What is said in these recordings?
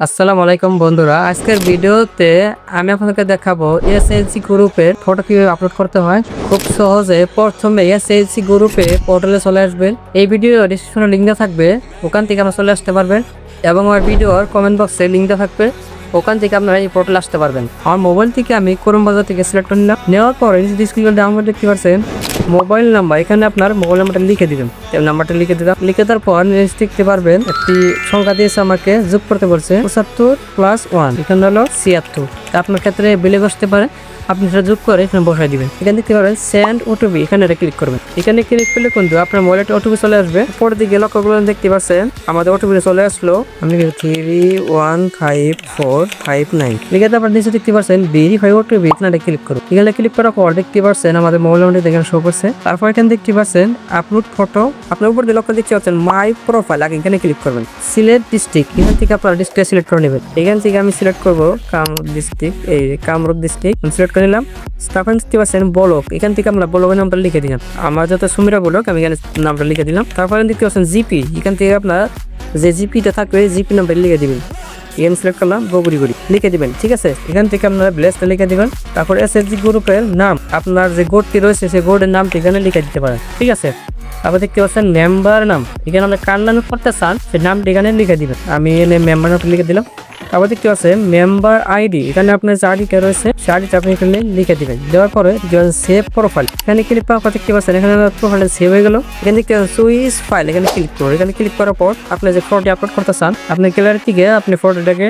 আসসালামু আলাইকুম বন্ধুরা, আজকের ভিডিওতে আমি আপনাদেরকে দেখাবো এসএইচজি গ্রুপের ফটো কিভাবে আপলোড করতে হয়। খুব সহজে প্রথমে এসএইচজি গ্রুপে পোর্টালে চলে আসবেন। এই ভিডিও ডিসক্রিপশনে লিঙ্ক দেওয়া থাকবে, ওখান থেকে আপনারা চলে আসতে পারবেন এবং আমার ভিডিওর কমেন্ট বক্সে লিঙ্ক দেওয়া থাকবে, ওখান থেকে আপনারা এই পোর্টালে আসতে পারবেন। আমার মোবাইল থেকে আমি ক্রোম ব্রাউজার থেকে সিলেক্ট করে নিলাম। নেওয়ার পরে ডিসক্রিপশনে ডাউনলোড দেখতে পাচ্ছেন মোবাইল নাম্বার, এখানে আপনার মোবাইল নাম্বারটা লিখে দিবেন। নাম্বারটা লিখে দিলাম, লিখে দেওয়ার পর দেখতে পারবেন একটি সংখ্যা দিয়েছে, আমাকে যোগ করতে বলছে 75+1, এখানে হলো 76। আপনার ক্ষেত্রে বিলে বসতে পারে, আপনি সেটা যোগ করে এখানে বসাই দিবেন। এখানে দেখতে পারবেন সেন্ড ওটিপি, এখানে ক্লিক করবেন। এখানে ক্লিক করলে কিন্তু আপনার মোবাইলে ওটিপি চলে আসবে। পরের দিকে লক্ষ্য করবেন, দেখতে পাচ্ছেন আমাদের ওটিপি চলে আসলো। আমি 315459 লিখে তারপর নিচে দেখতে পাচ্ছেন ভেরিফাই ওটিপি, এখানে ক্লিক করুন। এখানে ক্লিক করার পর দেখতে পাচ্ছেন আমাদের মোবাইল নাম্বারটি এখানে শো করছে। তারপর এখানে দেখতে পাচ্ছেন আপলোড ফটো, আপনার উপর দিয়ে লক্ষ্য দেখতে পাচ্ছেন মাই প্রোফাইল, আগে এখানে ক্লিক করবেন। সিলেক্ট ডিস্ট্রিক্ট, এখান থেকে আপনারা ডিস্ট্রিক্ট সিলেক্ট করে নেবেন। এখান থেকে আমি সিলেক্ট করবো কামরূপ ডিস্ট্রিক্ট, এই কামরূপ ডিস্ট্রিক্ট সিলেক্ট করে নিলাম। তারপর দেখতে পাচ্ছেন ব্লক, এখান থেকে আমরা ব্লকের নামটা লিখে দিলাম। আমার যত সুমিরা ব্লক, আমি এখানে নামটা লিখে দিলাম। তারপরে দেখতে পাচ্ছেন জিপি, এখান থেকে আপনার যে জিপিটা থাকবে জিপি নাম্বার লিখে দিবেন। এখানে সিলেক্ট করলাম বগুড়িগুড়ি, লিখে দিবেন। ঠিক আছে, এখান থেকে আপনারা ব্লেসটা লিখে দিবেন। তারপর এসএসজি গ্রুপের নাম, আপনার যে গোটটি রয়েছে সেই গোটের নামটি এখানে লিখে দিতে পারেন। ঠিক আছে, তারপর দেখতে পাচ্ছেন মেম্বার নাম, এখানে আমরা কার নামে করতে চান সেই নামটি এখানে লিখে দিবেন। আমি এখানে মেম্বার নামটা লিখে দিলাম। তারপর দেখতে পাচ্ছেন মেম্বার আইডি, এখানে আপনার যে আইডিটা রয়েছে সেই আইডিটা আপনি এখানে লিখে দিবেন। দেওয়ার পরে সেভ প্রোফাইল, এখানে ক্লিক করার পর দেখতে পাচ্ছেন এখানে প্রোফাইলটা সেভ হয়ে গেল। এখানে দেখতে পাচ্ছেন সুইচ ফাইল, এখানে ক্লিক করুন। এখানে ক্লিক করার পর আপনি যে ফটোটি আপলোড করতে চান আপনি গ্যালারি থেকে আপনি ফটোটাকে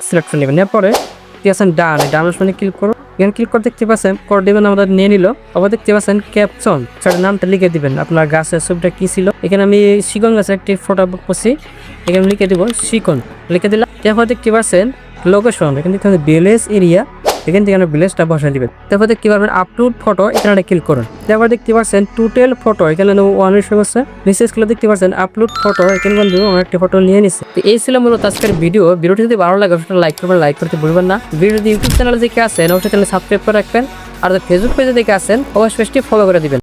সিলেক্ট করে নেবেন। এরপরে দেখতে পাচ্ছেন ডান অপশনে ক্লিক করুন। এখানে ক্লিক করে দেখতে পাচ্ছেন ফটো দিবেন, আমাদের নিয়ে নিল। আবার দেখতে পাচ্ছেন ক্যাপশন, সেটার নামটা লিখে দিবেন। আপনার গাছের ছবিটা কি ছিল, এখানে আমি শিকন গাছের একটি ফটো করছি, এখানে লিখে দিব শিকন, লিখে দিলাম। তারপর দেখতে পাচ্ছেন লোকেশন, এখানে দেখতে পাচ্ছেন ভিলেজ এরিয়া, এখান থেকে আমরা ভিলেজটা বসাই দিবেন। তারপর দেখতে পারবেন আপলোড ফটো, এখানে ক্লিক করুন। তারপর দেখতে পাচ্ছেন টোটাল ফটো, এখানে 1 হচ্ছে। নিচে স্ক্রলে দেখতে পাচ্ছেন আপলোড ফটো, এখানে বন্ধু আমরা একটি ফটো নিয়ে নিচ্ছি। তো এই ছিল মূলত আজকের ভিডিওটি যদি ভালো লাগে সেটা লাইক করবেন, লাইক করতে ভুলবেন না। ভিডিও যদি ইউটিউব চ্যানেলে দেখে আসেন অবশ্যই চ্যানেল সাবস্ক্রাইব করে রাখবেন, আর ফেসবুক পেজে দেখে আসেন অবশ্যই পেজটি ফলো করে দিবেন।